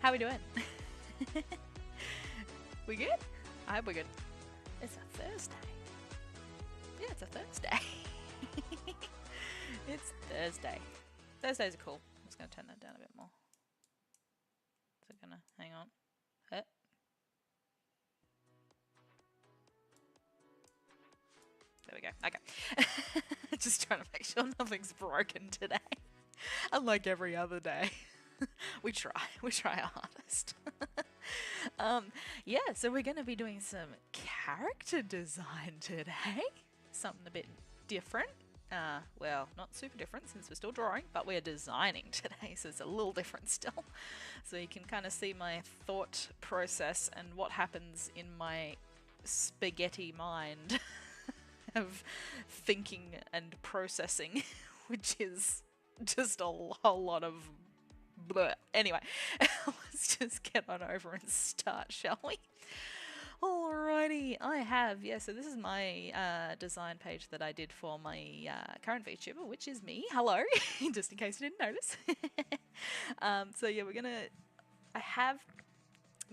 How we doing? We good? I hope we're good. It's a Thursday. Yeah, it's a Thursday. It's Thursday. Thursdays are cool. I'm just going to turn that down a bit more. Is it going to... hang on. There we go. Okay. Just trying to make sure nothing's broken today. Unlike every other day. We try our hardest. Yeah, so we're going to be doing some character design today. Something a bit different. Well, not super different since we're still drawing, but we're designing today, so it's a little different still. So you can kind of see my thought process and what happens in my spaghetti mind of thinking and processing, which is just a whole lot of bleh. Anyway, let's just get on over and start, shall we? Alrighty, I have, yeah, so this is my design page that I did for my current VTuber, which is me. Hello, just in case you didn't notice. So yeah, I have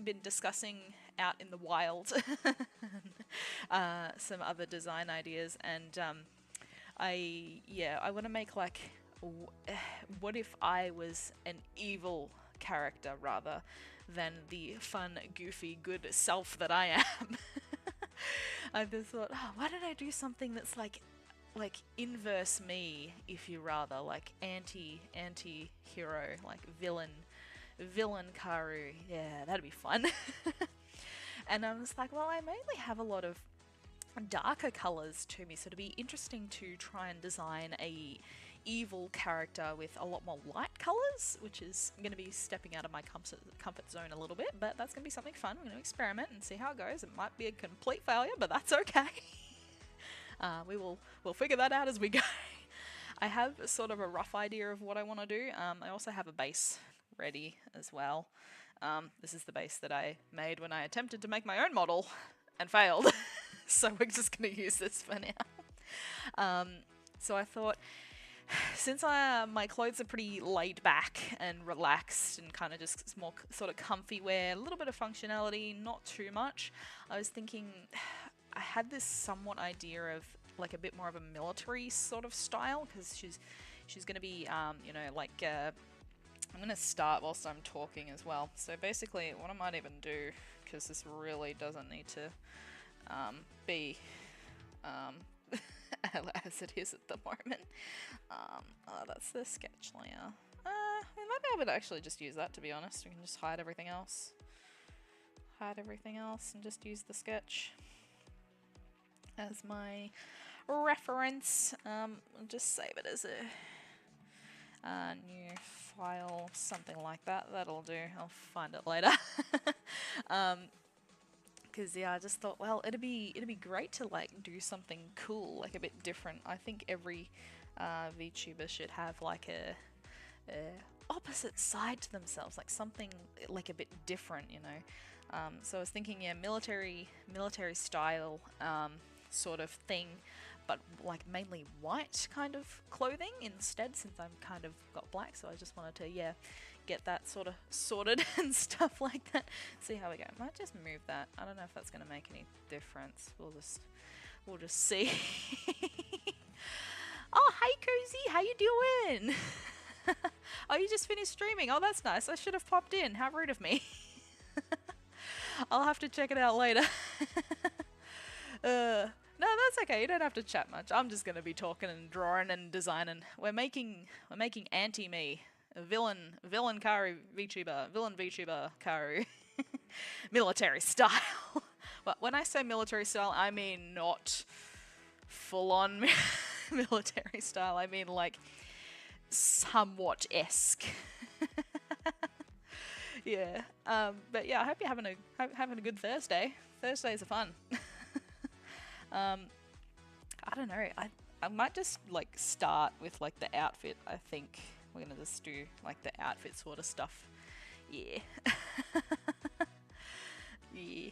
been discussing out in the wild some other design ideas, and I want to make like, what if I was an evil character rather than the fun, goofy, good self that I am. I just thought, oh, why don't I do something that's like inverse me, if you rather, like anti-hero, like villain Karu. Yeah, that'd be fun. And I was like, well, I mainly have a lot of darker colors to me, so it'd be interesting to try and design a evil character with a lot more light colors, which is going to be stepping out of my comfort zone a little bit, but that's going to be something fun. We're going to experiment and see how it goes. It might be a complete failure, but that's okay. We'll figure that out as we go. I have sort of a rough idea of what I want to do. I also have a base ready as well. This is the base that I made when I attempted to make my own model and failed. So we're just going to use this for now. So I thought, since my clothes are pretty laid back and relaxed and kind of just more sort of comfy wear, a little bit of functionality, not too much, I was thinking I had this somewhat idea of like a bit more of a military sort of style, because she's going to be, you know, like, I'm going to start whilst I'm talking as well. So basically what I might even do, because this really doesn't need to be as it is at the moment. Oh, that's the sketch layer. We might be able to actually just use that, to be honest. We can just hide everything else. Hide everything else and just use the sketch as my reference. I'll just save it as a new file, something like that. That'll do. I'll find it later. Because yeah, I just thought, well, it'd be great to like do something cool, like a bit different. I think every VTuber should have like a opposite side to themselves, like something like a bit different, you know. So I was thinking, yeah, military style sort of thing, but like mainly white kind of clothing instead, since I'm kind of got black. So I just wanted to, yeah, get that sort of sorted and stuff like that. See how we go. Might just move that. I don't know if that's going to make any difference. We'll just see. Oh, hey Cozy, how you doing? Oh, you just finished streaming. Oh, that's nice. I should have popped in. How rude of me. I'll have to check it out later. No, that's okay. You don't have to chat much. I'm just gonna be talking and drawing and designing. We're making anti-me, villain Karu VTuber, villain VTuber Karu, military style. But when I say military style, I mean not full-on military style. I mean like somewhat esque. Yeah. But yeah, I hope you're having a good Thursday. Thursdays are fun. I don't know, I might just like start with like the outfit. I think we're gonna just do like the outfit sort of stuff. Yeah. Yeah.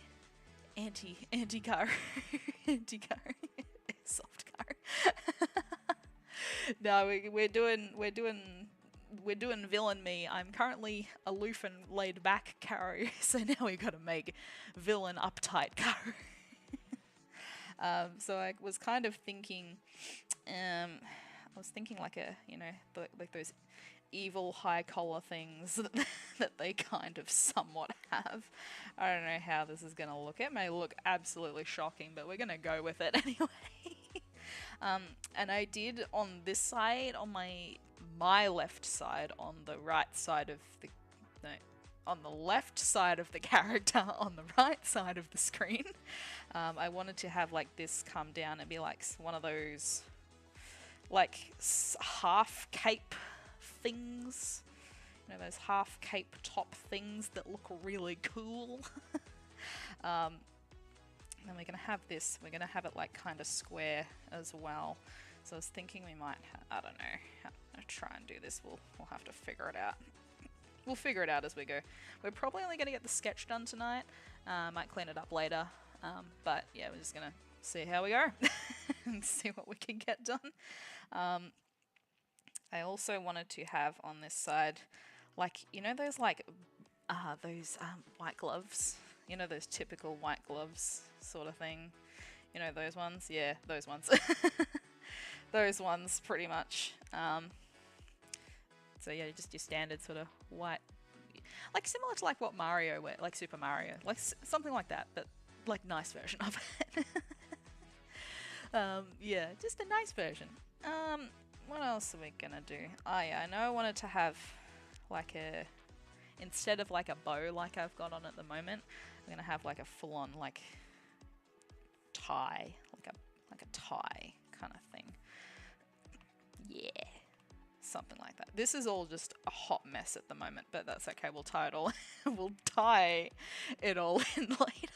Anti-car. Anti-car. Soft car. No, we're doing we're doing villain me. I'm currently aloof and laid back Karu, so now we've got to make villain uptight Karu. So I was kind of thinking, like a, like those evil high collar things that they kind of somewhat have. I don't know how this is going to look. It may look absolutely shocking, but we're going to go with it anyway. And I did on this side, on my left side, on the right side of the, no, on the left side of the character, on the right side of the screen, I wanted to have like this come down and be like one of those like half cape things, those half cape top things that look really cool. Then we're gonna have this, we're gonna have it like kind of square as well. So I was thinking we might, I don't know, how to try and do this. We'll have to figure it out. We'll figure it out as we go. We're probably only gonna get the sketch done tonight. Might clean it up later. But yeah, we're just gonna see how we go and see what we can get done. I also wanted to have on this side, like, those like, those white gloves. Those typical white gloves sort of thing. Those ones? Yeah, those ones. Those ones, pretty much. So yeah, just your standard sort of white, like similar to like what Mario wear, like Super Mario, like something like that, but like nice version of it. Yeah, just a nice version. What else are we gonna do? Oh yeah, I know I wanted to have like a, instead of like a bow like I've got on at the moment, I'm gonna have like a full-on like tie, like a tie kind of thing. Yeah, something like that. This is all just a hot mess at the moment, but that's okay. We'll tie it all. We'll tie it all in later.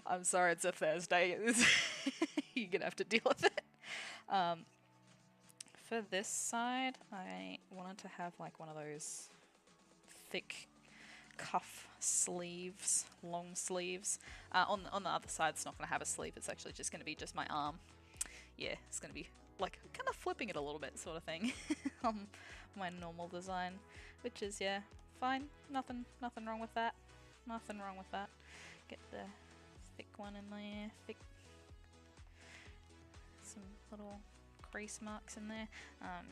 I'm sorry, it's a Thursday. You're gonna have to deal with it. For this side, I wanted to have like one of those thick cuff sleeves, long sleeves. On the other side, it's not going to have a sleeve. It's actually just going to be just my arm. Yeah, it's going to be like kind of flipping it a little bit, sort of thing. My normal design, which is, yeah, fine. Nothing wrong with that. Nothing wrong with that. Get the thick one in there. Thick. Some little crease marks in there.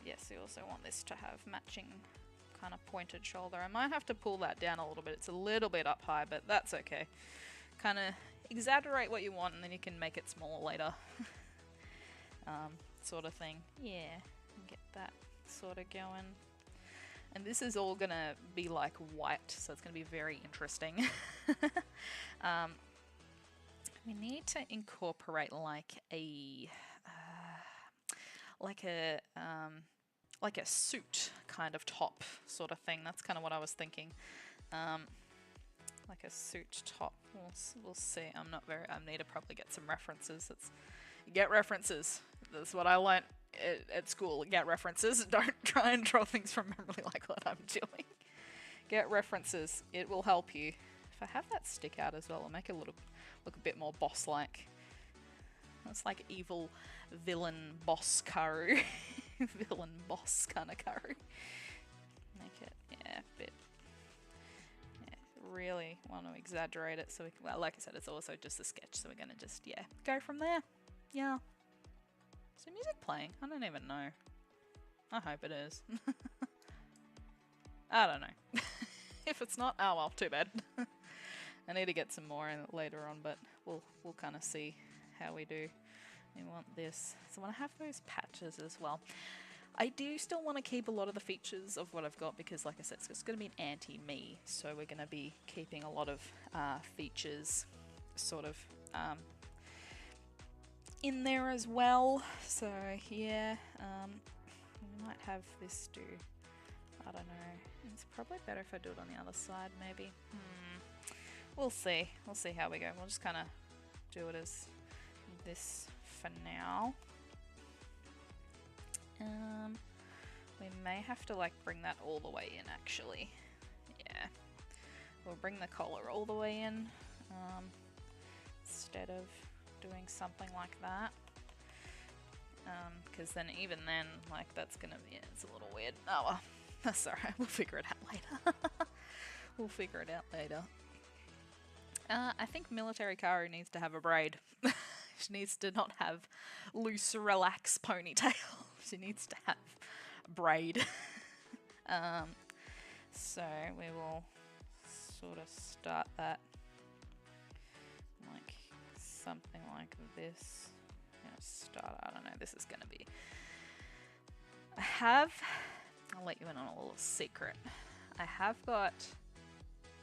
Yes, we also want this to have matching kind of pointed shoulder. I might have to pull that down a little bit. It's a little bit up high, but that's okay. Kind of exaggerate what you want and then you can make it smaller later. Sort of thing. Yeah, get that sort of going. And this is all gonna be like white, so it's gonna be very interesting. We need to incorporate like a suit kind of top sort of thing. That's kind of what I was thinking. Like a suit top. We'll see. I need to probably get some references. Get references. That's what I learnt at school. Get references. Don't try and draw things from memory like what I'm doing. Get references. It will help you. If I have that stick out as well, it'll make it look a bit more boss-like. It's like evil villain boss Karu. Villain boss kind of Karu. Make it, yeah, a bit. Yeah, really want to exaggerate it. So, well, like I said, it's also just a sketch. So we're going to just, yeah, go from there. Yeah. Is the music playing? I don't even know. I hope it is. I don't know. If it's not, oh well, too bad. I need to get some more in it later on, but we'll kind of see how we do. We want this. So I want to have those patches as well. I do still want to keep a lot of the features of what I've got because, like I said, it's going to be an anti-me, so we're going to be keeping a lot of features sort of in there as well. So yeah, we might have this do, I don't know, it's probably better if I do it on the other side maybe. We'll see how we go. We'll just kind of do it as this for now. We may have to like bring that all the way in actually. Yeah, we'll bring the collar all the way in instead of doing something like that. Because then even then, like, that's gonna be, it's a little weird. Oh well, that's alright, we'll figure it out later. We'll figure it out later. I think military Karu needs to have a braid. She needs to not have loose, relaxed ponytail. She needs to have a braid. So we will sort of start that like something like this. I don't know, this is gonna be, I'll let you in on a little secret. I have got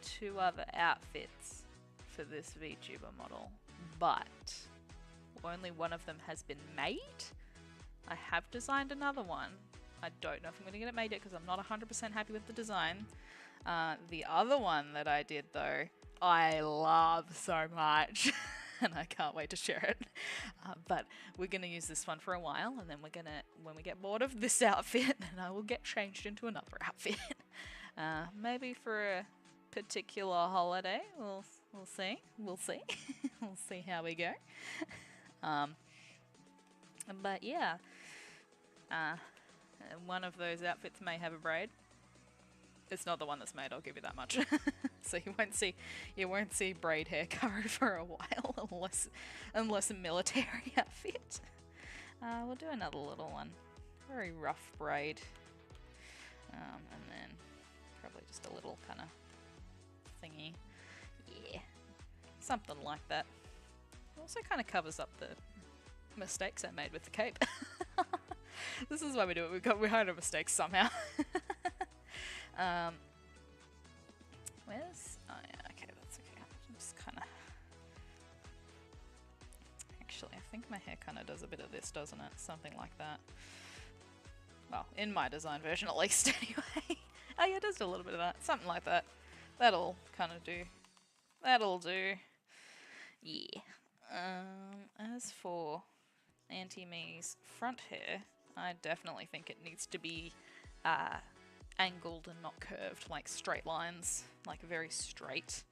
2 other outfits for this VTuber model, but only one of them has been made. I have designed another one. I don't know if I'm going to get it made yet because I'm not 100% happy with the design. The other one that I did though, I love so much. And I can't wait to share it. But we're going to use this one for a while, and then we're going to, when we get bored of this outfit, then I will get changed into another outfit. Maybe for a particular holiday. We'll see. We'll see. We'll see how we go. But yeah, one of those outfits may have a braid. It's not the one that's made, I'll give you that much. So you won't see braid hair Karu for a while unless a military outfit. We'll do another little one. Very rough braid. And then probably just a little kind of thingy. Yeah. Something like that. It also kind of covers up the mistakes I made with the cape. This is why we do it. We hide our mistakes somehow. Where's... Oh yeah, okay, that's okay. I'm just kind of... Actually, I think my hair kind of does a bit of this, doesn't it? Something like that. Well, in my design version at least, anyway. Oh yeah, it does do a little bit of that. Something like that. That'll kind of do. That'll do. Yeah. As for Auntie Me's front hair, I definitely think it needs to be angled and not curved, like straight lines, like very straight.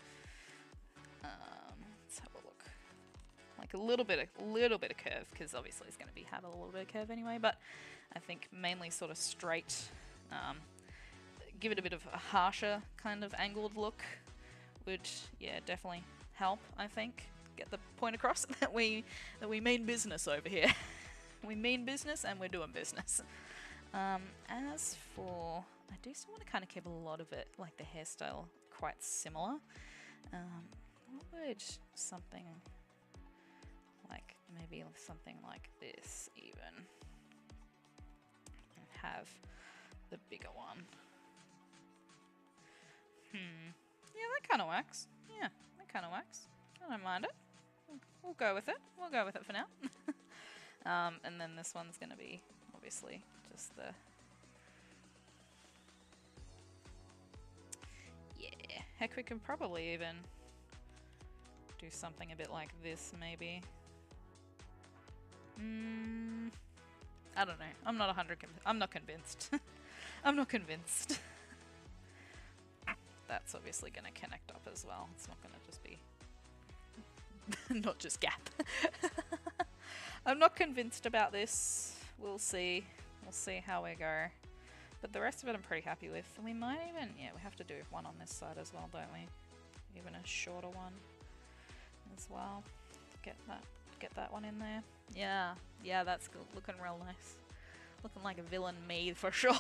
Let's have a look. Like a little bit of curve, because obviously it's going to have a little bit of curve anyway. But I think mainly sort of straight. Give it a bit of a harsher kind of angled look would, yeah, definitely help. I think get the point across that we mean business over here. We mean business and we're doing business. As for, I do still want to kind of keep a lot of it, like the hairstyle, quite similar. What would something like, maybe something like this even, and have the bigger one. Yeah, that kind of works. Yeah, that kind of works. I don't mind it. We'll go with it. We'll go with it for now. And then this one's going to be, obviously, just the... Yeah. Heck, we can probably even do something a bit like this, maybe. I don't know. I'm not I'm not convinced. I'm not convinced. That's obviously going to connect up as well. It's not going to just be... not just gap. I'm not convinced about this. We'll see. We'll see how we go. But the rest of it I'm pretty happy with. We might even... Yeah, we have to do one on this side as well, don't we? Even a shorter one as well. Get that one in there. Yeah. Yeah, that's good. Looking real nice. Looking like a villain me for sure.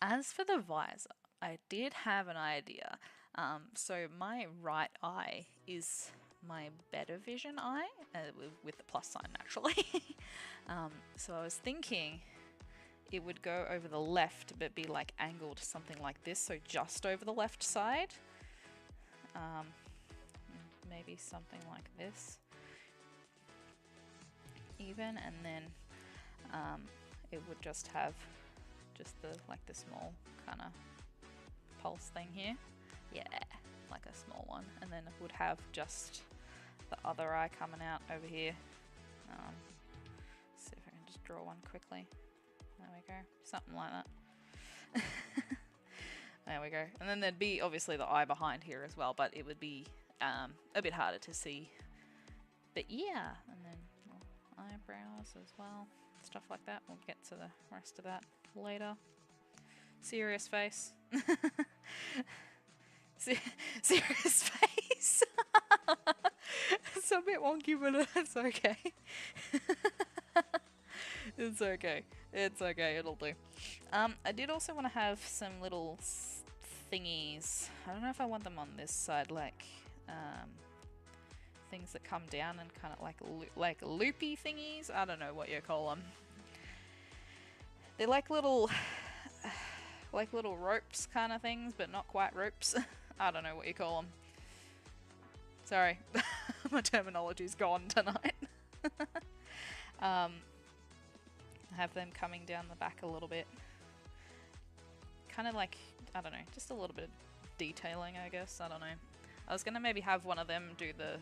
As for the visor, I did have an idea. So my right eye is my better vision eye, with the plus sign naturally. So I was thinking it would go over the left but be like angled something like this, so just over the left side. Maybe something like this even, and then it would just have just the small kind of pulse thing here. Yeah, like a small one, and then it would have just the other eye coming out over here. See if I can just draw one quickly. There we go, something like that. There we go. And then there'd be obviously the eye behind here as well, but it would be a bit harder to see But yeah, and then eyebrows as well, stuff like that. We'll get to the rest of that later. Serious face. Serious face. It's a bit wonky, but it's okay. It's okay. It's okay, it'll do. I did also want to have some little thingies. I don't know if I want them on this side, like things that come down and kind of like loopy thingies. I don't know what you call them. They're like little ropes kind of things, but not quite ropes. I don't know what you call them. Sorry, my terminology's gone tonight. Have them coming down the back a little bit. Kind of like, I don't know, just a little bit of detailing, I guess. I don't know. I was gonna maybe have one of them do the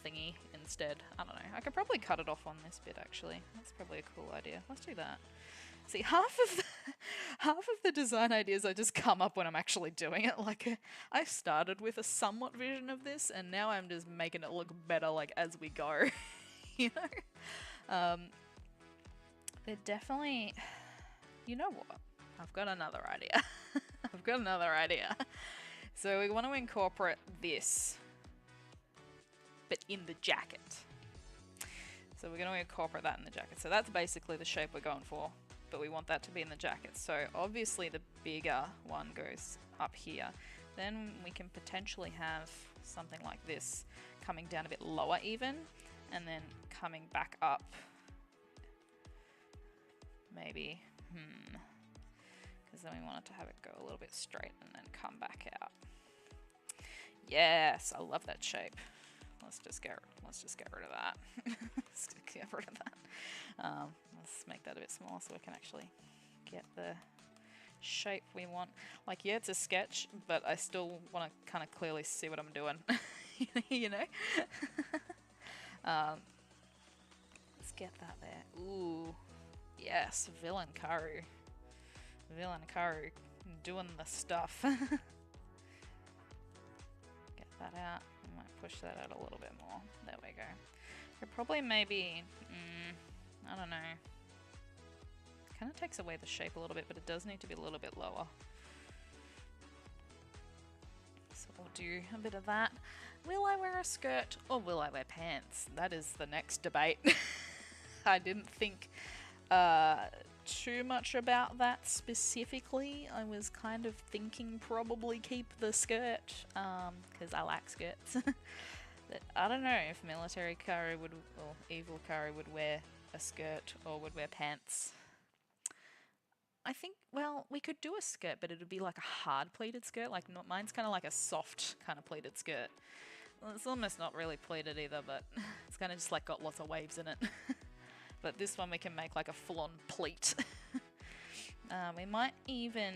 thingy instead. I don't know. I could probably cut it off on this bit actually. That's probably a cool idea. Let's do that. See, half of the design ideas I just come up when I'm actually doing it. Like, I started with a somewhat vision of this, and now I'm just making it look better, like, as we go. You know? They're definitely... You know what? I've got another idea. I've got another idea. So we want to incorporate this, but in the jacket. So we're going to incorporate that in the jacket. So that's basically the shape we're going for, but we want that to be in the jacket. So obviously the bigger one goes up here. Then we can potentially have something like this coming down a bit lower even, and then coming back up. Maybe, because then we want it to have it go a little bit straight and then come back out. Yes, I love that shape. Let's just get rid of that. Let's get rid of that. Let's make that a bit smaller so we can actually get the shape we want. Like, yeah, it's a sketch, but I still want to kind of clearly see what I'm doing. You know? Let's get that there. Ooh. Yes, Villain Karu. Villain Karu doing the stuff. Get that out. I might push that out a little bit more. There we go. Could probably maybe, I don't know. Kind of takes away the shape a little bit, but it does need to be a little bit lower. So we'll do a bit of that. Will I wear a skirt or will I wear pants? That is the next debate. I didn't think too much about that specifically. I was kind of thinking probably keep the skirt, because I like skirts. But I don't know if military Karu would, or evil Karu would wear a skirt or would wear pants. I think, well, we could do a skirt, but it would be like a hard pleated skirt. Like, mine's kind of like a soft kind of pleated skirt. Well, it's almost not really pleated either, but it's kind of just like got lots of waves in it. But this one we can make like a full-on pleat. We might even...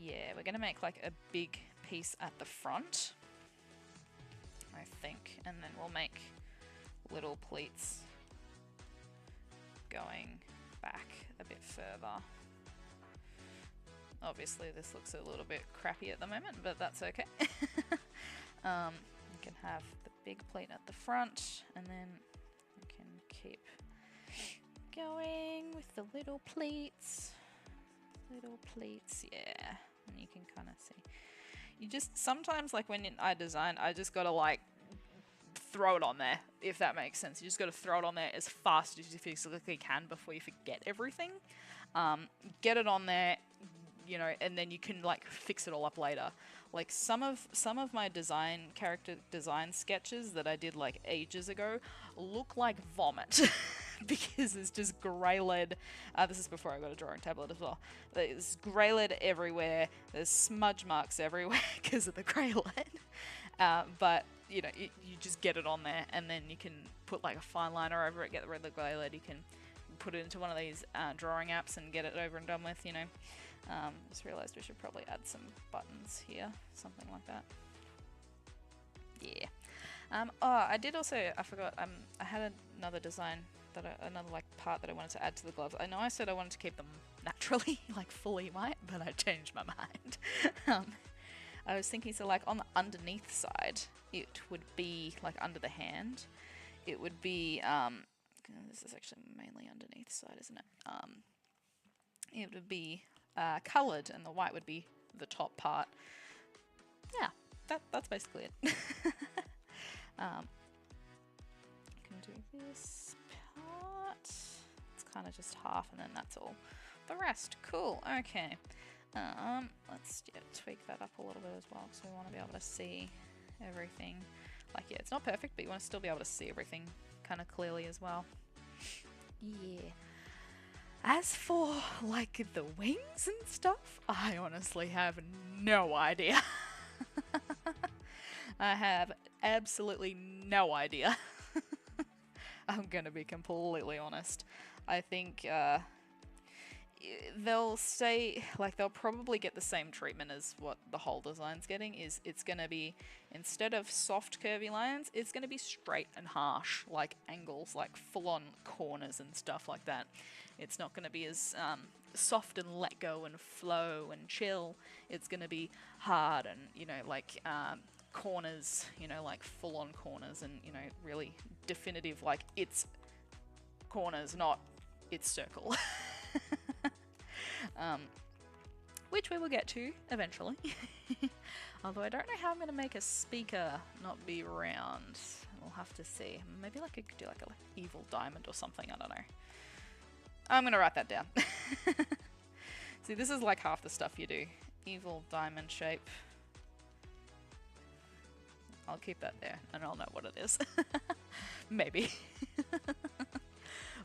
Yeah, we're going to make like a big piece at the front, I think. And then we'll make little pleats going back a bit further. Obviously this looks a little bit crappy at the moment, but that's okay. You can have the big pleat at the front, and then keep going with the little pleats. Little pleats, yeah. And you can kind of see. You just, sometimes like when I design, I just gotta like throw it on there, if that makes sense. You just gotta throw it on there as fast as you physically can before you forget everything. Get it on there, you know, and then you can like fix it all up later. Like some of my character design sketches that I did like ages ago look like vomit because it's just grey lead. This is before I got a drawing tablet as well. There's grey lead everywhere. There's smudge marks everywhere because of the grey lead. But you know, you just get it on there, and then you can put like a fine liner over it, get rid of the grey lead. You can put it into one of these drawing apps and get it over and done with, you know. Just realised we should probably add some buttons here, something like that. Yeah. Oh, I did also, I forgot, I had another design, another like part that I wanted to add to the gloves. I know I said I wanted to keep them naturally, like fully white, but I changed my mind. I was thinking, so like on the underneath side, it would be like under the hand. It would be, this is actually mainly underneath side, isn't it? It would be coloured, and the white would be the top part. Yeah, that's basically it. Can do this part. It's kind of just half, and then that's all. The rest, cool. Okay. Let's tweak that up a little bit as well, so we want to be able to see everything. Like, yeah, it's not perfect, but you want to still be able to see everything kind of clearly as well. Yeah. As for, like, the wings and stuff, I honestly have no idea. I have absolutely no idea. I'm gonna be completely honest. I think, they'll say, like, they'll probably get the same treatment as what the whole design's getting, is it's gonna be, instead of soft curvy lines, it's gonna be straight and harsh, like angles, like full-on corners and stuff like that. It's not gonna be as soft and let go and flow and chill. It's gonna be hard and, you know, like corners, you know, like full-on corners, and, you know, really definitive, like it's corners, not it's circle. Which we will get to eventually. Although I don't know how I'm going to make a speaker not be round. We'll have to see. Maybe like I could do like a evil diamond or something, I don't know. I'm going to write that down. See, this is like half the stuff you do. Evil diamond shape. I'll keep that there and I'll know what it is. Maybe.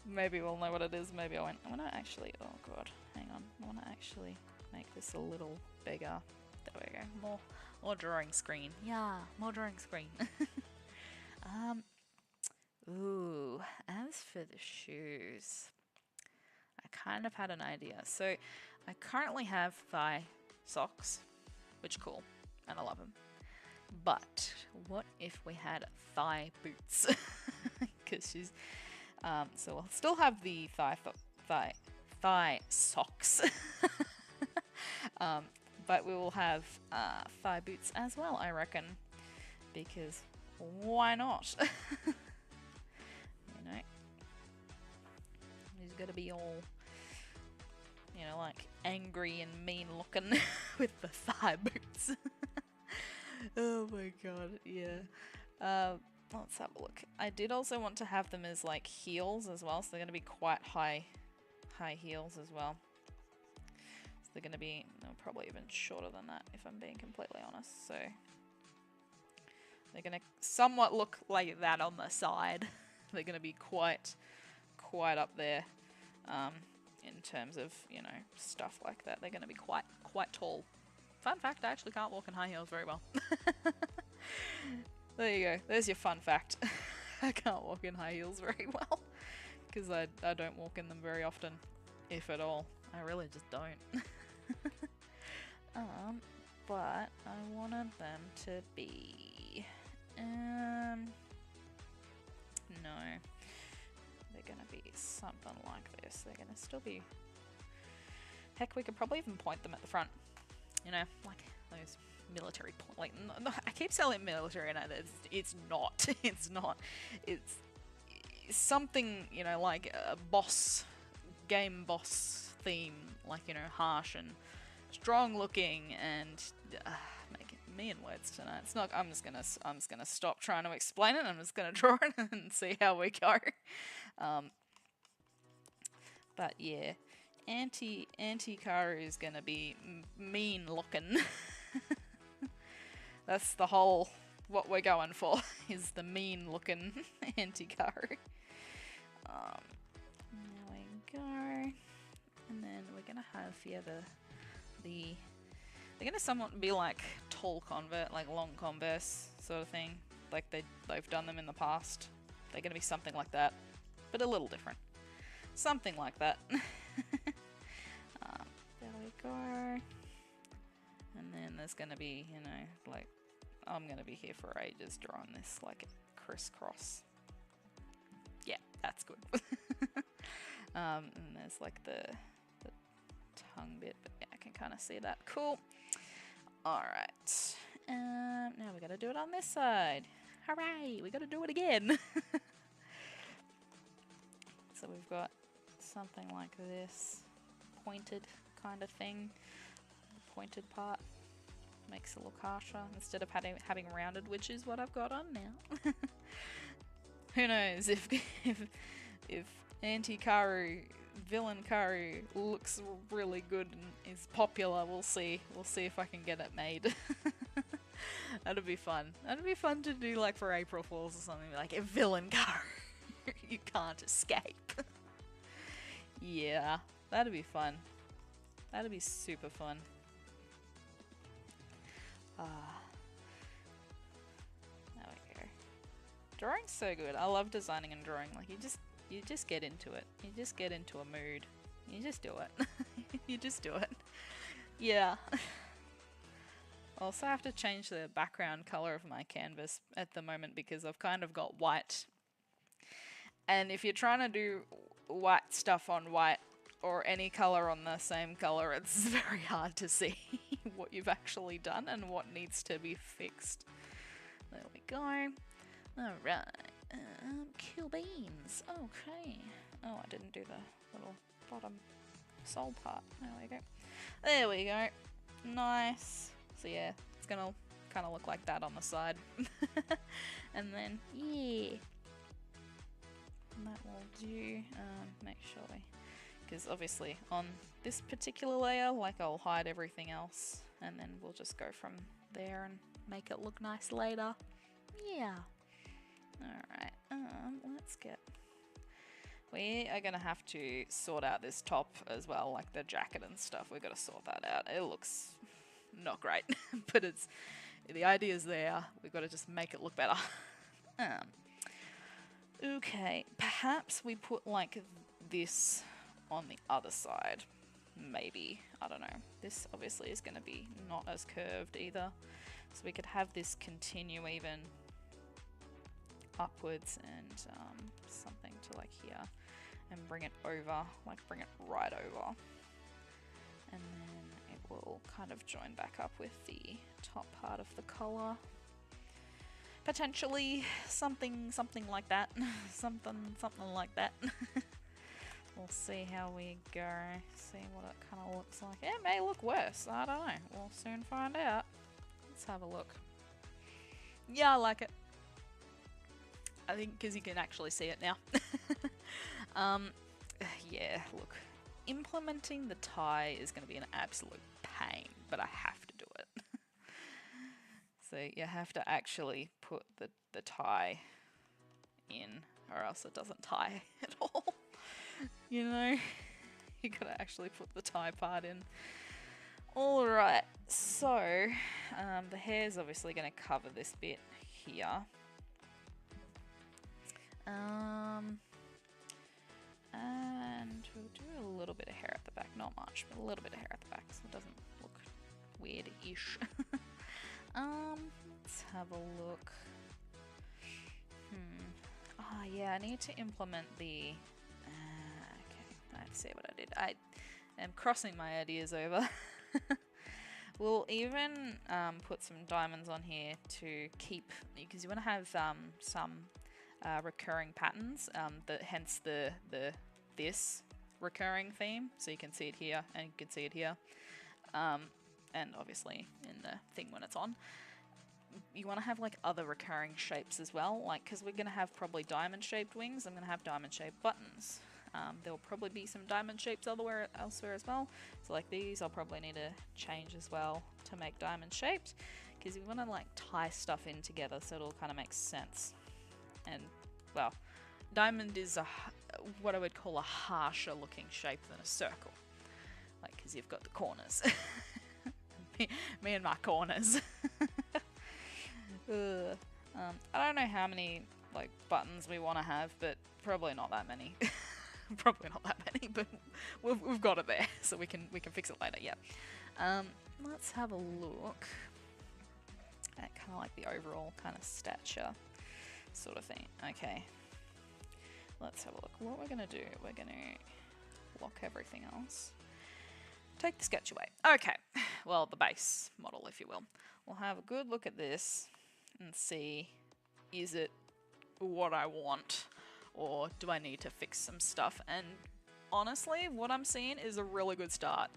Maybe we'll know what it is, maybe I won't. I want to actually, oh god, hang on. I want to actually make this a little bigger. There we go. More drawing screen. Yeah, more drawing screen. Ooh, as for the shoes, I kind of had an idea. So, I currently have thigh socks, which cool, and I love them. But, what if we had thigh boots? Because she's... so we'll still have the thigh socks, but we will have thigh boots as well, I reckon, because why not? You know, he's gonna be all, you know, like angry and mean looking with the thigh boots. Oh my god, yeah. Let's have a look. I did also want to have them as like heels as well, so they're going to be quite high heels as well. So they're going to be probably even shorter than that, if I'm being completely honest. So they're going to somewhat look like that on the side. They're going to be quite up there in terms of, you know, stuff like that. They're going to be quite tall. Fun fact: I actually can't walk in high heels very well. There you go. There's your fun fact. I can't walk in high heels very well because I don't walk in them very often, if at all. I really just don't. But I wanted them to be... no. They're gonna be something like this. They're gonna still be... Heck, we could probably even point them at the front. You know, like those... military point, like, no, I keep saying military, and it's not. It's not. It's something, you know, like a game boss theme, like, you know, harsh and strong looking, and making me in words tonight. It's not. I'm just gonna stop trying to explain it. I'm just gonna draw it and see how we go. But yeah, anti-Karu is gonna be mean looking. That's the whole, what we're going for, is the mean looking anti-Karu. There we go. And then we're gonna have here they're gonna somewhat be like tall Converse, like long Converse sort of thing. Like they've done them in the past. They're gonna be something like that, but a little different. Something like that. There we go. And then there's gonna be, you know, like, I'm gonna be here for ages drawing this like a crisscross. Yeah, that's good. And there's like the tongue bit, but yeah, I can kind of see that. Cool. Alright. Now we gotta do it on this side. Hooray! We gotta do it again. So we've got something like this. Pointed kind of thing. The pointed part makes it look harsher instead of having rounded, which is what I've got on now. Who knows if anti-Karu, villain Karu looks really good and is popular, we'll see. We'll see if I can get it made. That'd be fun. That'd be fun to do like for April Fools or something, like a villain Karu. You can't escape. Yeah, that'd be fun. That'd be super fun. There we go. Drawing's so good. I love designing and drawing. Like you just get into it. You just get into a mood. You just do it. You just do it. Yeah. I also have to change the background color of my canvas at the moment because I've kind of got white. And if you're trying to do white stuff on white or any color on the same color, it's very hard to see what you've actually done and what needs to be fixed. There we go. Alright. Kill beans. Okay. Oh, I didn't do the little bottom sole part. There we go. There we go. Nice. So yeah, it's gonna kind of look like that on the side. And then, yeah. That will do. Make sure we... Because obviously on this particular layer, like I'll hide everything else. And then we'll just go from there and make it look nice later. Yeah. Alright, let's get... We are going to have to sort out this top as well, like the jacket and stuff. We've got to sort that out. It looks not great, but it's... The idea's there. We've got to just make it look better. Okay, perhaps we put like this on the other side. Maybe. I don't know. This obviously is going to be not as curved either. So we could have this continue even upwards and something to like here and bring it over, like bring it right over. And then it will kind of join back up with the top part of the collar. Potentially something like that. something like that. We'll see how we go, see what it kind of looks like. It may look worse, I don't know. We'll soon find out. Let's have a look. Yeah, I like it. I think because you can actually see it now. Yeah, look. Implementing the tie is going to be an absolute pain, but I have to do it. So you have to actually put the tie in, or else it doesn't tie at all. You know, you gotta actually put the tie part in. Alright, so the hair's obviously gonna cover this bit here. And we'll do a little bit of hair at the back, not much, but a little bit of hair at the back so it doesn't look weird-ish. Let's have a look. Ah, yeah, I need to implement the... okay, let's see what I did. I am crossing my ideas over. We'll even put some diamonds on here to keep... Because you want to have some recurring patterns, hence this recurring theme. So you can see it here, and you can see it here. And obviously in the thing when it's on. You want to have like other recurring shapes as well, like because we're going to have probably diamond shaped wings. I'm going to have diamond shaped buttons. There will probably be some diamond shapes elsewhere as well. So like these I'll probably need to change as well to make diamond shaped, because you want to like tie stuff in together so it'll kind of make sense. And well, diamond is what I would call a harsher looking shape than a circle, like because you've got the corners. me and my corners. I don't know how many like buttons we want to have, but probably not that many. Probably not that many, but we've got it there, so we can fix it later. Yeah. Let's have a look at kind of like the overall kind of stature sort of thing. Okay. Let's have a look. What we're gonna do? We're gonna lock everything else. take the sketch away. Okay, well, the base model, if you will. We'll have a good look at this and see, is it what I want, or do I need to fix some stuff? And honestly, what I'm seeing is a really good start.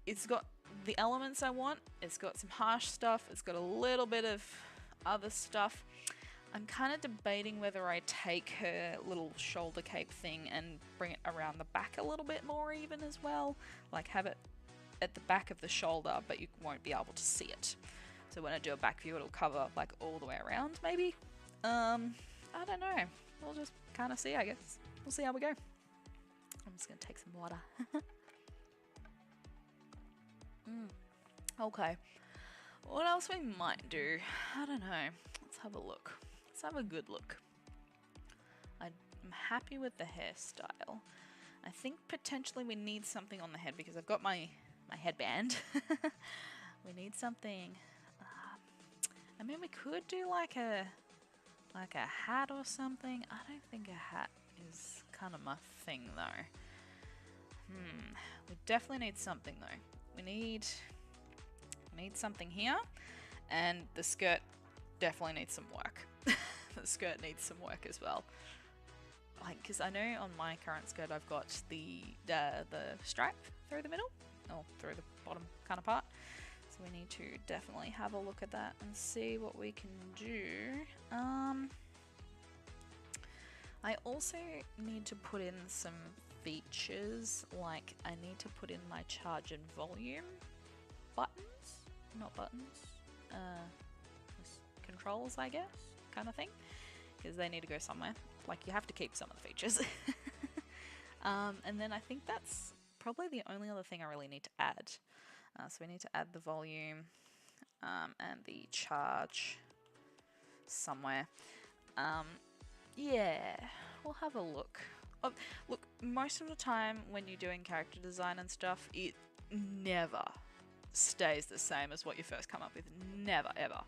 It's got the elements I want, it's got some harsh stuff, it's got a little bit of other stuff. I'm kind of debating whether I take her little shoulder cape thing and bring it around the back a little bit more even as well. Like have it at the back of the shoulder, but you won't be able to see it. So when I do a back view, it'll cover like all the way around maybe. I don't know. We'll just kind of see, I guess. We'll see how we go. I'm just going to take some water. Okay. What else we might do? I don't know. Let's have a look. Let's have a good look. I'm happy with the hairstyle. I think potentially we need something on the head because I've got my headband. We need something. I mean, we could do like a hat or something. I don't think a hat is kind of my thing though. We definitely need something though. We need something here, and the skirt definitely needs some work. The skirt needs some work as well. Like, because I know on my current skirt I've got the stripe through the middle, or through the bottom kind of part. So we need to definitely have a look at that and see what we can do. I also need to put in some features, like I need to put in my charge and volume buttons, not buttons, controls I guess, kind of thing, because they need to go somewhere. Like you have to keep some of the features. And then I think that's probably the only other thing I really need to add. So we need to add the volume and the charge somewhere. Yeah, we'll have a look. Oh, look, most of the time when you're doing character design and stuff, it never stays the same as what you first come up with. Never, ever.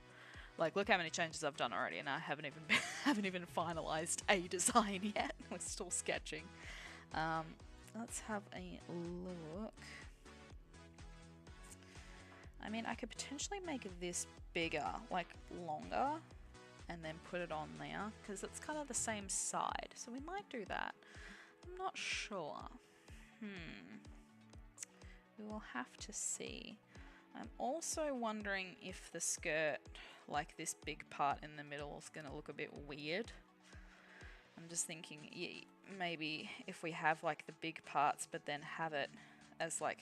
Like, look how many changes I've done already, and I haven't even finalized a design yet. We're still sketching. Let's have a look. I mean, I could potentially make this bigger, like longer, and then put it on there, because it's kind of the same side. So we might do that. I'm not sure. We will have to see. I'm also wondering if the skirt, like this big part in the middle, is going to look a bit weird. I'm just thinking, yeah, maybe if we have like the big parts, but then have it as like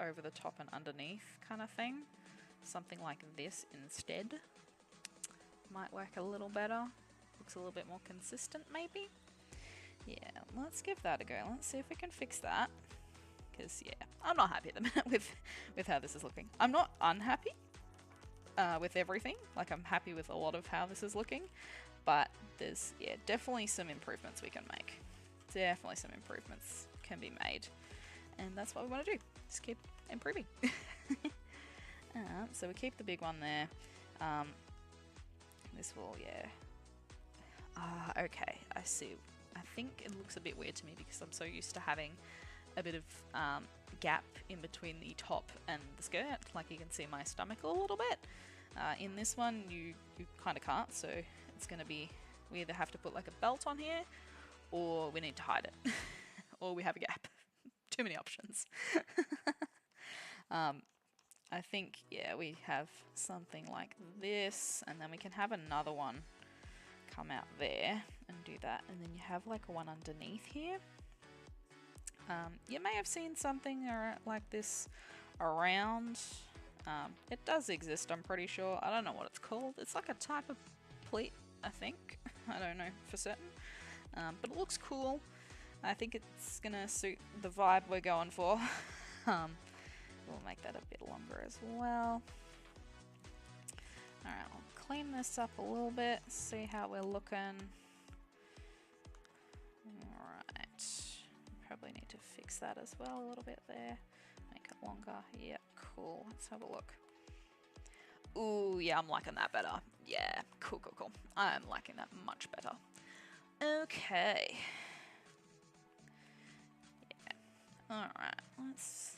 over the top and underneath kind of thing. Something like this instead. Might work a little better. Looks a little bit more consistent maybe. Yeah, let's give that a go. Let's see if we can fix that. Because yeah, I'm not happy at the minute with how this is looking. I'm not unhappy with everything. Like I'm happy with a lot of how this is looking. But there's, yeah, definitely some improvements we can make. Definitely some improvements can be made. And that's what we want to do. Just keep improving. So we keep the big one there. This will, yeah. Okay, I see. I think it looks a bit weird to me because I'm so used to having a bit of gap in between the top and the skirt. Like you can see my stomach a little bit. In this one, you kind of can't, so it's going to be, we either have to put like a belt on here, or we need to hide it, or we have a gap. Too many options. I think, yeah, we have something like this, and then we can have another one come out there and do that, and then you have like one underneath here. You may have seen something like this around. It does exist, I'm pretty sure. I don't know what it's called. It's like a type of pleat, I think. I don't know for certain. But it looks cool. I think it's gonna suit the vibe we're going for. We'll make that a bit longer as well. Alright, I'll clean this up a little bit, see how we're looking. Alright, probably need to fix that as well a little bit there. Make it longer. Yep, cool. Let's have a look. Ooh, yeah, I'm liking that better. Yeah, cool, cool, cool. I'm liking that much better. Okay. Yeah. Alright, let's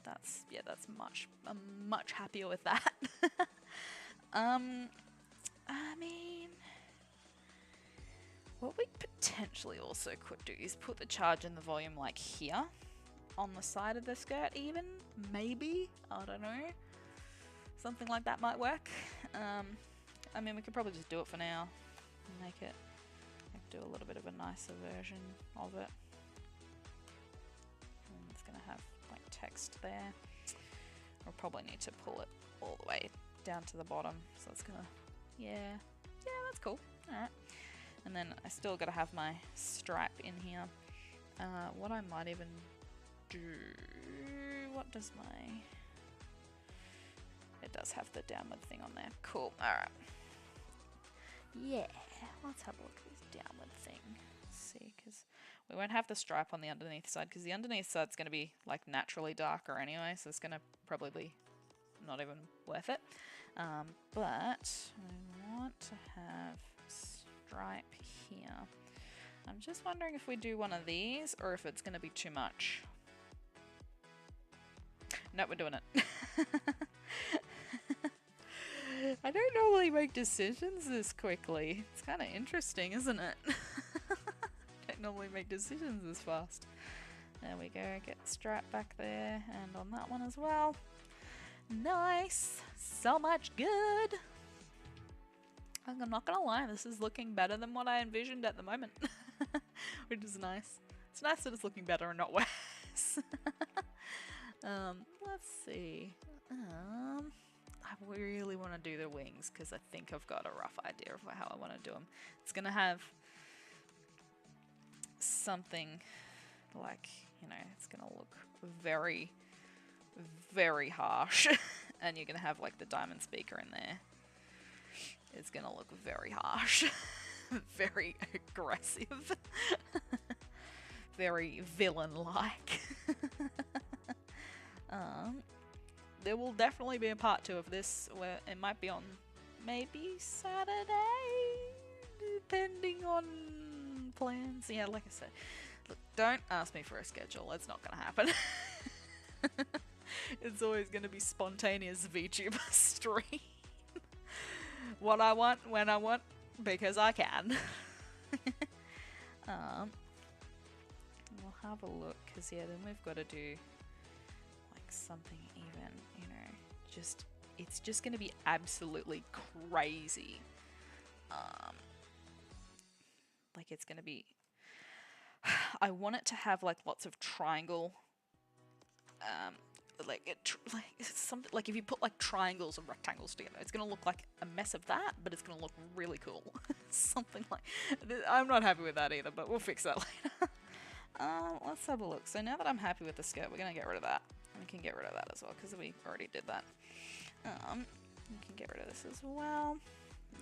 that's much, I'm much happier with that. I mean, what we potentially also could do is put the charge and the volume like here on the side of the skirt even, maybe, I don't know. Something like that might work. I mean, we could probably just do it for now. Make it, do a little bit of a nicer version of it. And it's gonna have like text there. We'll probably need to pull it all the way down to the bottom. So it's gonna, yeah, that's cool. All right. And then I still gotta have my stripe in here. What I might even do, what does my, it does have the downward thing on there. Cool, all right. Yeah, let's have a look at this downward thing. Let's see, because we won't have the stripe on the underneath side, because the underneath side's going to be like naturally darker anyway, so it's going to probably be not even worth it. But I want to have stripe here. I'm just wondering if we do one of these or if it's going to be too much. No, we're doing it. I don't normally make decisions this quickly. It's kind of interesting, isn't it? Don't normally make decisions this fast. There we go, get the strap back there, and on that one as well. Nice! So much good! I'm not gonna lie, this is looking better than what I envisioned at the moment. Which is nice. It's nice that it's looking better and not worse. Let's see. I really want to do the wings because I think I've got a rough idea of how I want to do them. It's going to have something like, you know, it's going to look very, very harsh. And you're going to have like the diamond speaker in there. It's going to look very harsh. Very aggressive. Very villain-like. There will definitely be a part 2 of this where it might be on maybe Saturday, depending on plans. Yeah, like I said, look, don't ask me for a schedule. It's not going to happen. It's always going to be spontaneous VTuber stream. What I want, when I want, because I can. We'll have a look, because yeah, then we've got to do like something even, you know, just, it's just going to be absolutely crazy. Like it's going to be, I want it to have like lots of triangle, like it's something like if you put like triangles and rectangles together, it's gonna look like a mess of that, but it's gonna look really cool. Something like, I'm not happy with that either, but we'll fix that later. Let's have a look. So now that I'm happy with the skirt, we're gonna get rid of that. We can get rid of that as well because we already did that. We can get rid of this as well.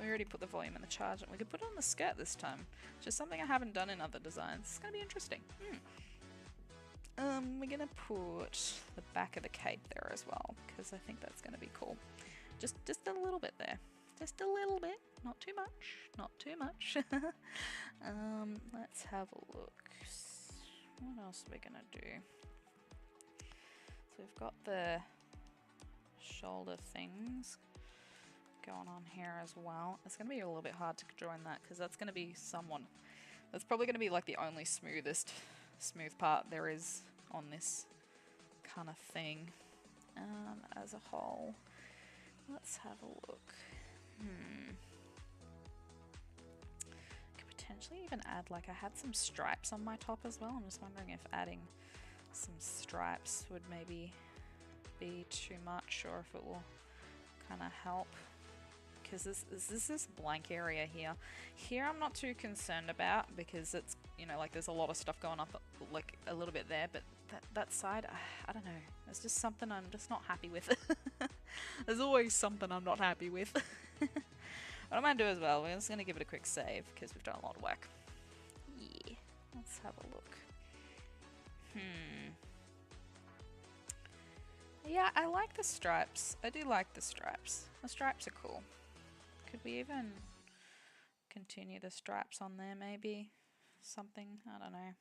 We already put the volume in the charge, and we could put it on the skirt this time, which is something I haven't done in other designs. It's gonna be interesting. We're gonna put the back of the cape there as well, because I think that's gonna be cool. Just a little bit there. Just a little bit, not too much, not too much. Let's have a look. What else are we gonna do? So we've got the shoulder things going on here as well. It's gonna be a little bit hard to join that because that's gonna be someone. That's probably gonna be like the only smooth part there is on this kind of thing as a whole. Let's have a look. Could potentially even add, like, I had some stripes on my top as well. I'm just wondering if adding some stripes would maybe be too much, or if it will kind of help. Because this blank area here. Here I'm not too concerned about because it's, you know, like there's a lot of stuff going up like a little bit there, but that side, I don't know. There's just something I'm just not happy with. There's always something I'm not happy with. What I'm going to do as well, we're just going to give it a quick save because we've done a lot of work. Yeah, let's have a look. Yeah, I like the stripes. I do like the stripes. The stripes are cool. Could we even continue the stripes on there maybe? Something, I don't know.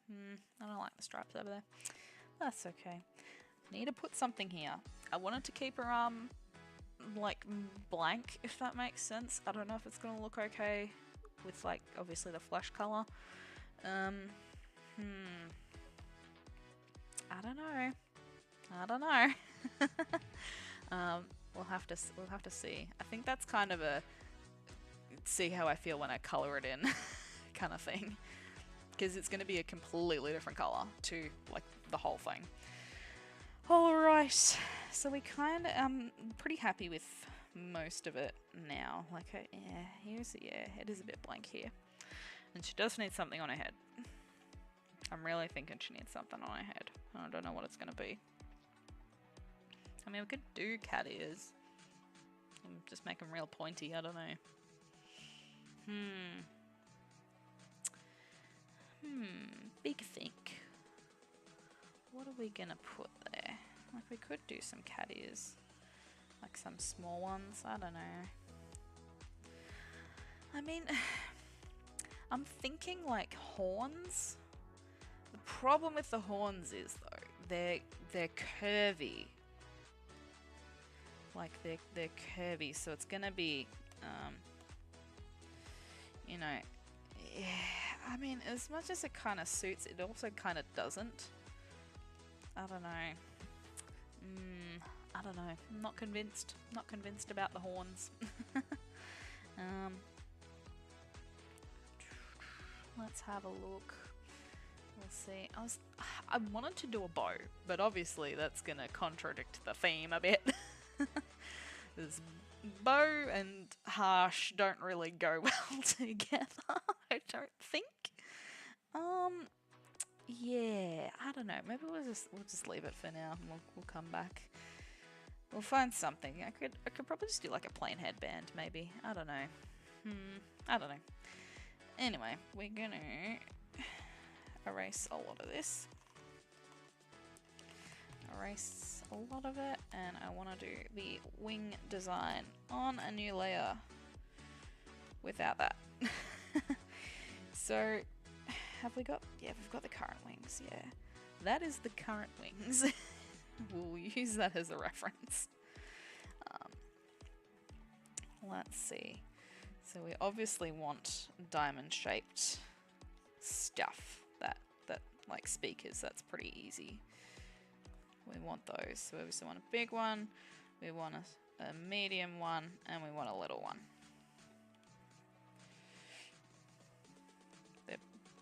I don't like the stripes over there. That's okay. Need to put something here. I wanted to keep her arm like blank, if that makes sense. I don't know if it's gonna look okay with like obviously the flesh color. I don't know. I don't know. We'll have to see. I think that's kind of a see how I feel when I color it in kind of thing, because it's going to be a completely different color to like the whole thing. All right, so we kind of pretty happy with most of it now. Like yeah, it is a bit blank here, and she does need something on her head. I'm really thinking she needs something on her head. I don't know what it's going to be. I mean, we could do cat ears. And just make them real pointy, I don't know. Big think. What are we going to put there? Like, we could do some cat ears. Like some small ones, I don't know. I mean, I'm thinking like horns. The problem with the horns is, though, they're curvy. Like they're curvy, so it's gonna be, you know, yeah, I mean, as much as it kind of suits, it also kind of doesn't. I don't know. I don't know. I'm not convinced. Not convinced about the horns. Let's have a look. We'll see. I wanted to do a bow, but obviously that's gonna contradict the theme a bit. This bow and harsh don't really go well together, I don't think. Yeah, I don't know. Maybe we'll just leave it for now. And we'll come back. We'll find something. I could probably just do like a plain headband, maybe. I don't know. I don't know. Anyway, we're gonna erase a lot of this. Erase a lot of it, and I want to do the wing design on a new layer without that. So, have we got? Yeah, we've got the current wings. Yeah, that is the current wings. We'll use that as a reference. Let's see. So we obviously want diamond-shaped stuff that like speakers. That's pretty easy. We want those. So we obviously want a big one, we want a medium one, and we want a little one. They're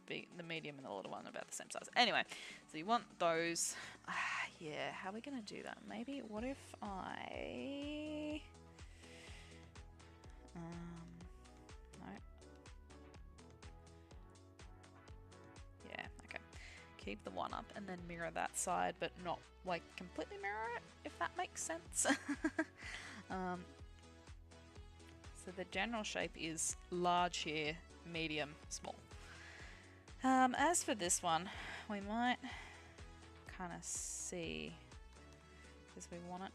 big, the medium and the little one are about the same size. Anyway, so you want those. Yeah, how are we going to do that? Maybe, what if I... no. Yeah, okay. Keep the one up and then mirror that side, but not like completely mirror it, if that makes sense. So the general shape is large here, medium, small. As for this one, we might kind of see, because we want it,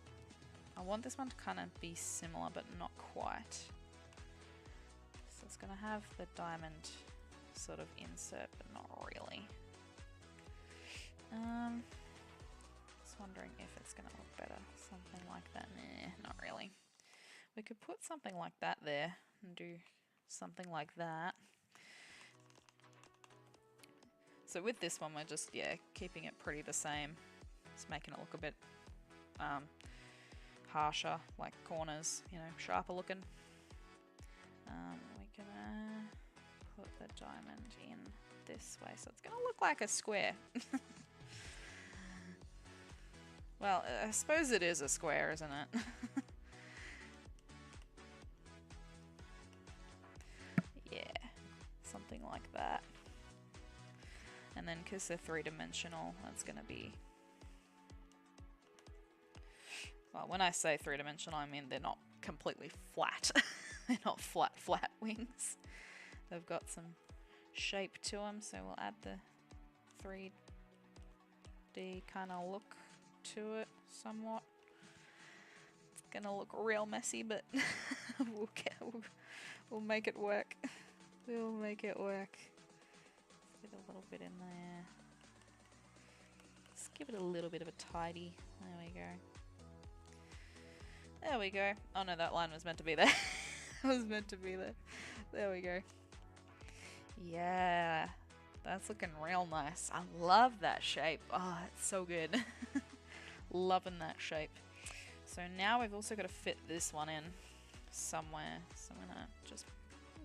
I want this one to kind of be similar but not quite. So it's going to have the diamond sort of insert, but not really. Just wondering if it's going to look better. Something like that. Nah, not really. We could put something like that there and do something like that. So with this one, we're just, yeah, keeping it pretty the same. Just making it look a bit harsher, like corners, you know, sharper looking. We're gonna put the diamond in this way, so it's gonna look like a square. Well, I suppose it is a square, isn't it? Yeah, something like that. And then because they're three-dimensional, that's going to be... Well, when I say three-dimensional, I mean they're not completely flat. They're not flat wings. They've got some shape to them, so we'll add the 3D kind of look to it somewhat. It's going to look real messy, but we'll make it work. We'll make it work. Get a little bit in there. Just Give it a little bit of a tidy. There we go. There we go. Oh no, that line was meant to be there. It was meant to be there. There we go. Yeah, that's looking real nice. I love that shape. Oh, it's so good. Loving that shape. So now we've also got to fit this one in somewhere. So I'm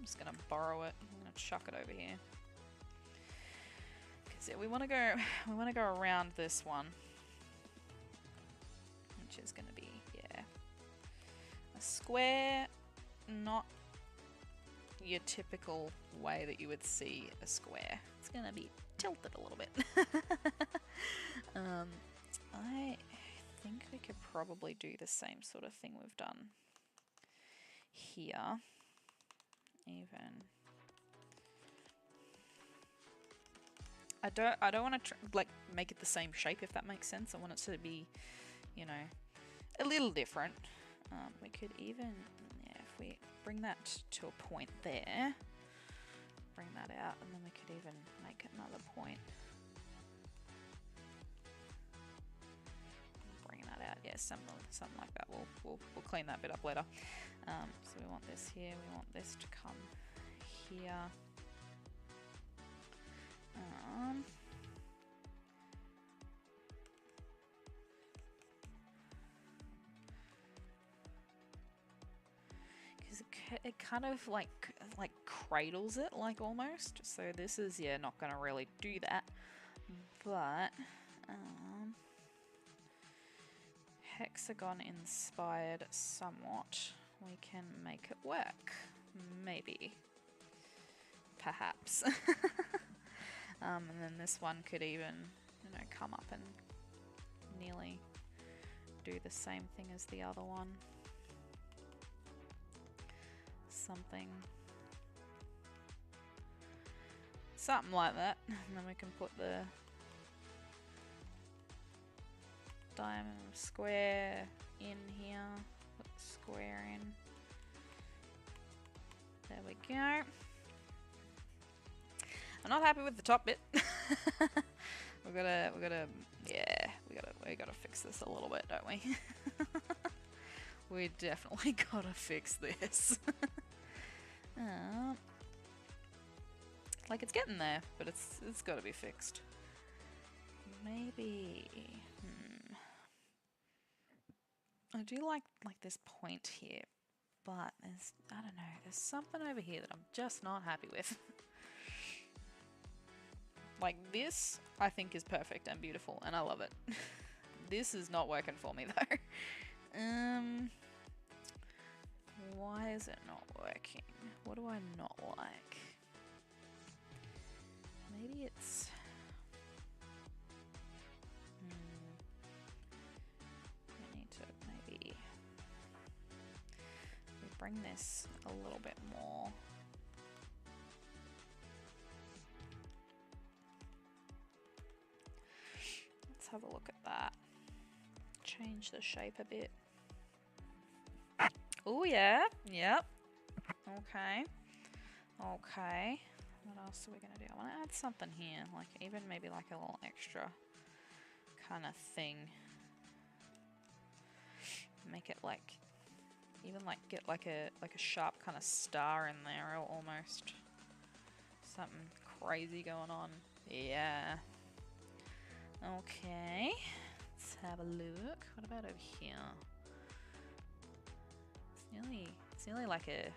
just gonna borrow it. I'm gonna chuck it over here. Cause yeah, we want to go around this one, which is gonna be a square, not your typical way that you would see a square. It's gonna be tilted a little bit. I think we could probably do the same sort of thing we've done here. Even I don't want to like make it the same shape, if that makes sense. I want it to be, you know, a little different. We could even, if we bring that to a point there, bring that out, and then we could even make another point. Bring that out, yeah, something like that. We'll clean that bit up later. So we want this here. We want this to come here. Because it kind of like cradles it, like, almost. So this is, yeah, not going to really do that. But hexagon inspired somewhat. We can make it work. Maybe. Perhaps. And then this one could even, you know, come up and nearly do the same thing as the other one. Something like that. And then we can put the diamond square in here. Put the square in. There we go. I'm not happy with the top bit. we gotta fix this a little bit, don't we? We definitely gotta fix this. Like, it's getting there, but it's gotta be fixed. Maybe. I do like this point here, but I don't know. There's something over here that I'm just not happy with. Like, this, I think, is perfect and beautiful, and I love it. This is not working for me, though. Why is it not working? What do I not like? Maybe it's... I need to maybe... we bring this a little bit more... have a look at that. Change the shape a bit. Oh yeah, yep. Okay. Okay. What else are we gonna do? I want to add something here, like even maybe like a little extra kind of thing. Make it like, even like get like a sharp kind of star in there, or almost something crazy going on. Yeah. Okay, let's have a look. What about over here? It's nearly like a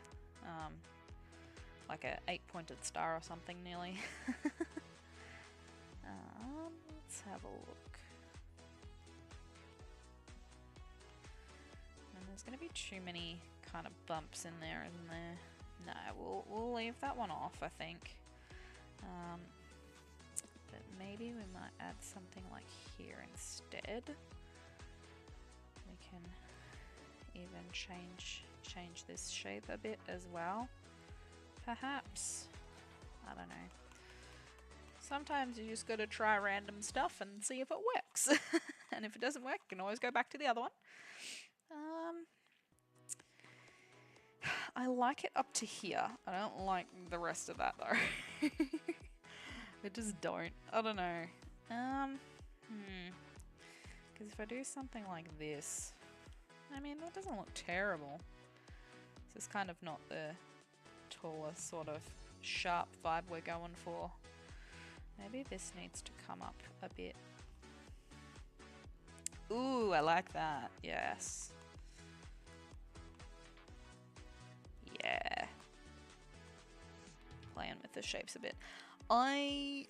8-pointed star or something, nearly. Let's have a look. And there's going to be too many kind of bumps in there, isn't there? No, we'll leave that one off, I think. But maybe we might add something like here instead. We can even change this shape a bit as well, perhaps. I don't know. Sometimes you just got to try random stuff and see if it works. And if it doesn't work, you can always go back to the other one. I like it up to here. I don't like the rest of that though. I just don't. I don't know. Because if I do something like this, I mean, that doesn't look terrible. This is kind of not the taller sort of sharp vibe we're going for. Maybe this needs to come up a bit. Ooh, I like that. Yes. Yeah. Playing with the shapes a bit. I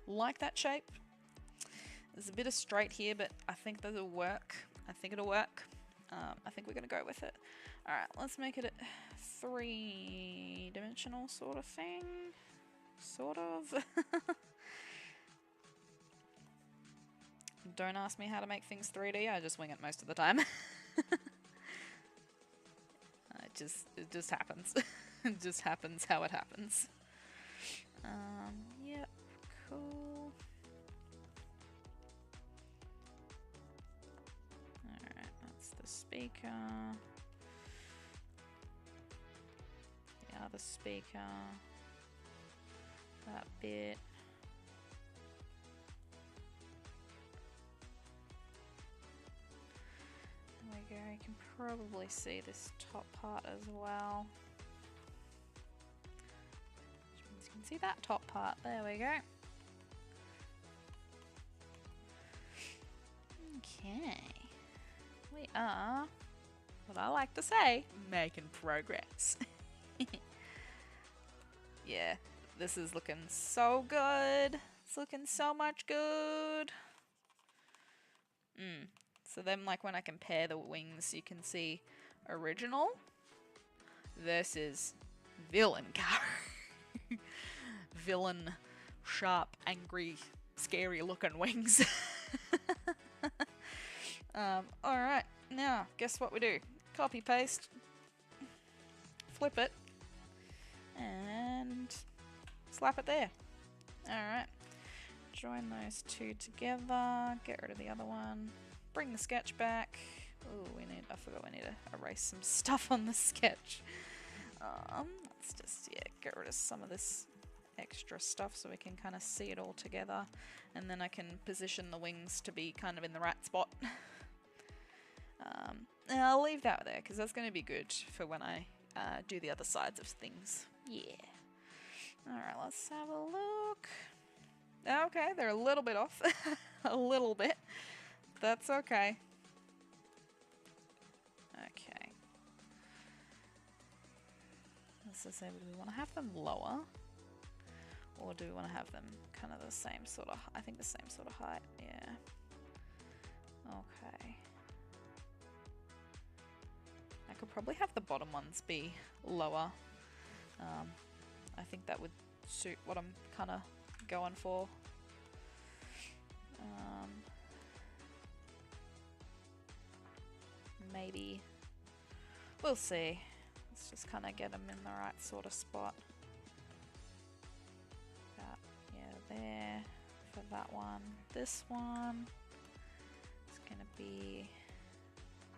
like that shape. There's a bit of straight here, but I think that'll work. I think it'll work. I think we're going to go with it. Alright, let's make it a three-dimensional sort of thing. Sort of. Don't ask me how to make things 3D, I just wing it most of the time. It just happens. It just happens how it happens. Yep, cool. Alright, that's the speaker. The other speaker. That bit. There we go, you can probably see this top part as well. Which means you can see that top part. There we go. Okay. We are, what I like to say, making progress. Yeah, this is looking so good. It's looking so much good. So then, like, when I compare the wings, you can see original versus villain Karu. Villain, sharp, angry, scary looking wings. Alright, now, guess what we do? Copy, paste, flip it, and slap it there. Alright, join those two together, get rid of the other one, bring the sketch back. Oh, I forgot we need to erase some stuff on the sketch. Let's just, get rid of some of this extra stuff so we can kind of see it all together, and then I can position the wings to be kind of in the right spot. And I'll leave that there because that's going to be good for when I do the other sides of things. Yeah. Alright, let's have a look. Okay, they're a little bit off. A little bit. That's okay. Okay. Let's just say, do we want to have them lower? Or do we want to have them kind of the same sort of, I think the same sort of height, yeah. Okay. I could probably have the bottom ones be lower. I think that would suit what I'm kind of going for. Maybe. We'll see. Let's just kind of get them in the right sort of spot. There for that one. This one is gonna be,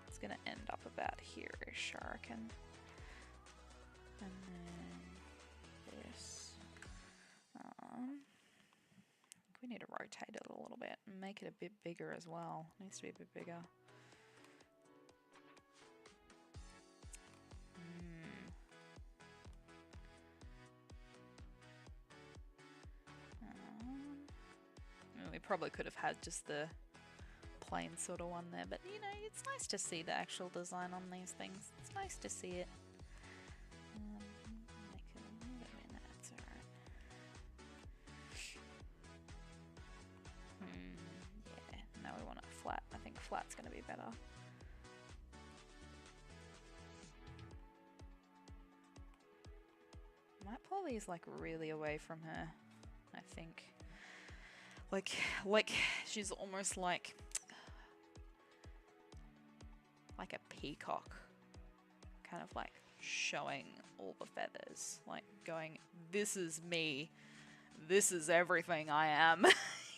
it's gonna end up about here-ish, I reckon. And then this. We need to rotate it a little bit and make it a bit bigger as well. It needs to be a bit bigger. We probably could have had just the plain sort of one there, but you know, it's nice to see the actual design on these things. It's nice to see it. Make it a little bit in that, it's alright. Yeah, no, we want it flat. I think flat's going to be better. I might pull these like really away from her, I think. Like she's almost like a peacock, kind of like showing all the feathers, like going, this is me, this is everything I am,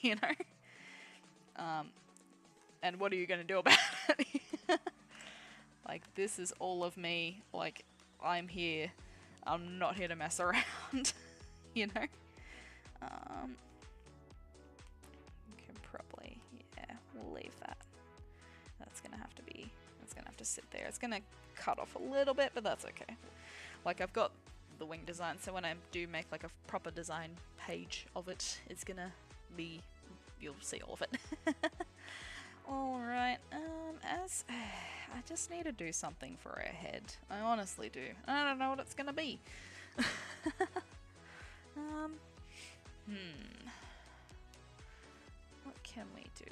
you know? And what are you gonna do about it? Like, this is all of me, like, I'm here, I'm not here to mess around, you know? to sit there. It's gonna cut off a little bit, but that's okay. Like, I've got the wing design, so when I do make like a proper design page of it, it's gonna be, you'll see all of it. Alright, I just need to do something for her head. I honestly do. I don't know what it's gonna be. What can we do?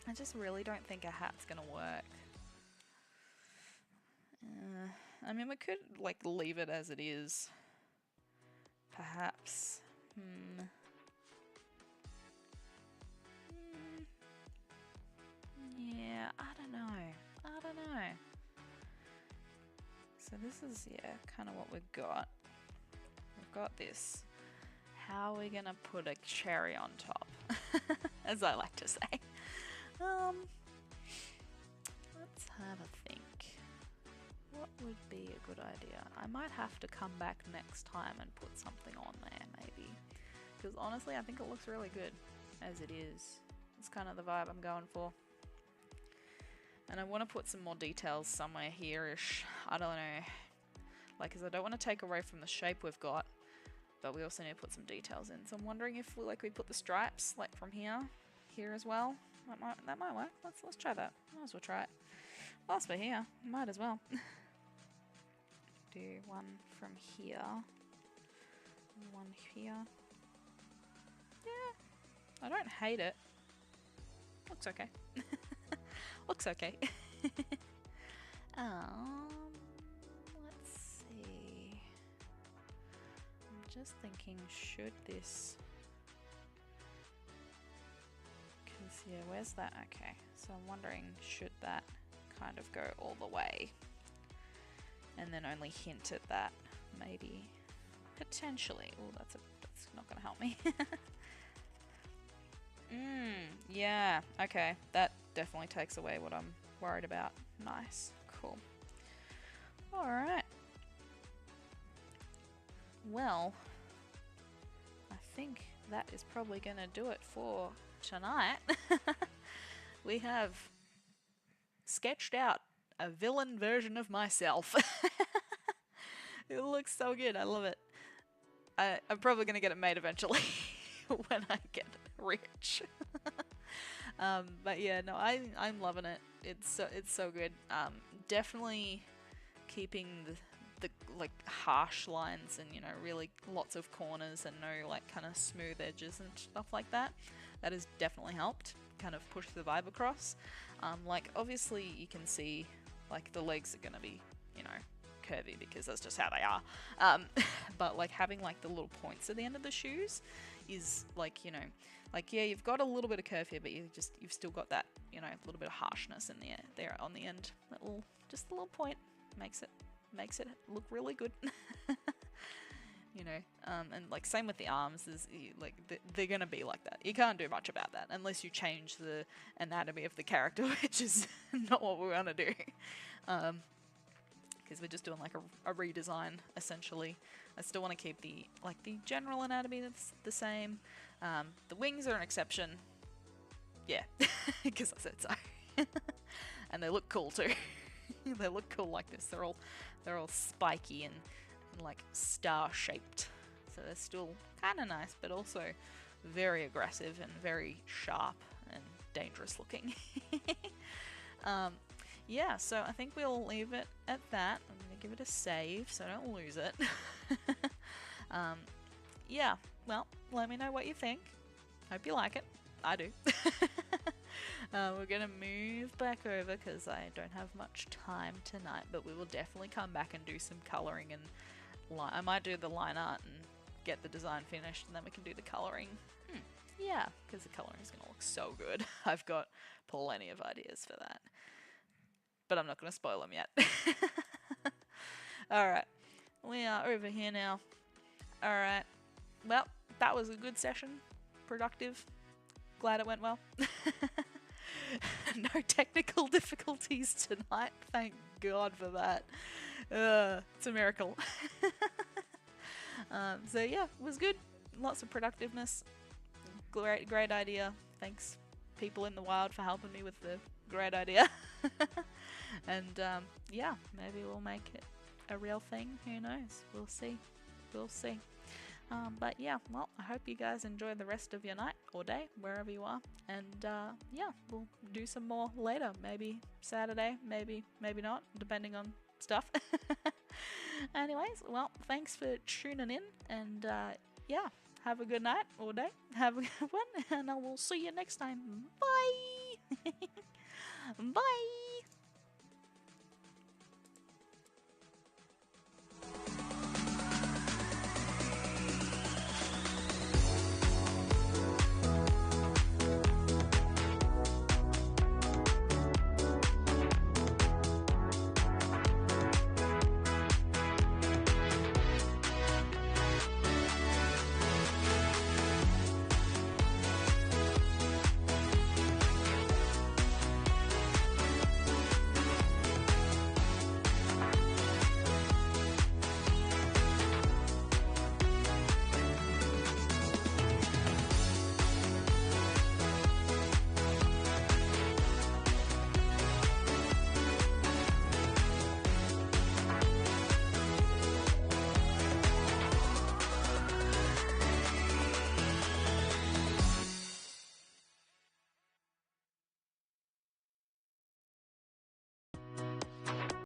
I just really don't think a hat's gonna work. I mean, we could, like, leave it as it is. Perhaps. Yeah, I don't know. So this is, yeah, kind of what we've got. We've got this. How are we gonna put a cherry on top? As I like to say. Let's have a think. What would be a good idea? I might have to come back next time and put something on there, maybe. Because honestly, I think it looks really good as it is. It's kind of the vibe I'm going for. And I want to put some more details somewhere here-ish. I don't know. Like, because I don't want to take away from the shape we've got, but we also need to put some details in. So I'm wondering if we put the stripes, like, from here as well. That might work. Let's try that. Might as well try it. Whilst we're here, might as well. Do one from here. One here. Yeah, I don't hate it. Looks okay. Looks okay. Let's see. I'm just thinking, should this... Because, yeah, where's that? Okay, so I'm wondering, should that kind of go all the way? And then only hint at that, maybe. Potentially. Oh, that's not going to help me. Yeah, okay. That definitely takes away what I'm worried about. Nice. Cool. Alright. Well, I think that is probably going to do it for tonight. We have sketched out a villain version of myself. It looks so good. I love it. I'm probably going to get it made eventually when I get rich. But yeah, no, I'm loving it. It's so good. Definitely keeping the like harsh lines and, you know, really lots of corners and no like kind of smooth edges and stuff like that. That has definitely helped kind of push the vibe across. Like obviously you can see like the legs are gonna be, you know, curvy because that's just how they are. But like having like the little points at the end of the shoes is like, you know, like yeah, you've got a little bit of curve here, but you've still got that, you know, a little bit of harshness in there on the end. That little, just a little point makes it look really good. You know, and like same with the arms, is like they're gonna be like that. You can't do much about that unless you change the anatomy of the character, which is not what we want to do. Because we're just doing like a redesign essentially. I still want to keep the general anatomy that's the same. The wings are an exception. Yeah, because I said so. And they look cool too. They look cool like this. They're all spiky and like star shaped. So they're still kind of nice, but also very aggressive and very sharp and dangerous looking. Yeah, so I think we'll leave it at that. I'm going to give it a save so I don't lose it. Yeah, well, let me know what you think. Hope you like it. I do. We're going to move back over because I don't have much time tonight, but we will definitely come back and do some colouring and I might do the line art and get the design finished and then we can do the colouring. Yeah, because the colouring is going to look so good. I've got plenty of ideas for that. But I'm not going to spoil them yet. Alright, we are over here now. Alright, well, that was a good session. Productive. Glad it went well. No technical difficulties tonight. Thank God for that. It's a miracle. So yeah, it was good. Lots of productiveness. great idea. Thanks, people in the wild, for helping me with the great idea. And yeah, maybe we'll make it a real thing. Who knows? We'll see. We'll see. But yeah, well, I hope you guys enjoy the rest of your night or day, wherever you are. And yeah, we'll do some more later. Maybe Saturday, maybe not, depending on stuff. Anyways, well, thanks for tuning in. And yeah, have a good night or day. Have a good one. And I will see you next time. Bye. Bye.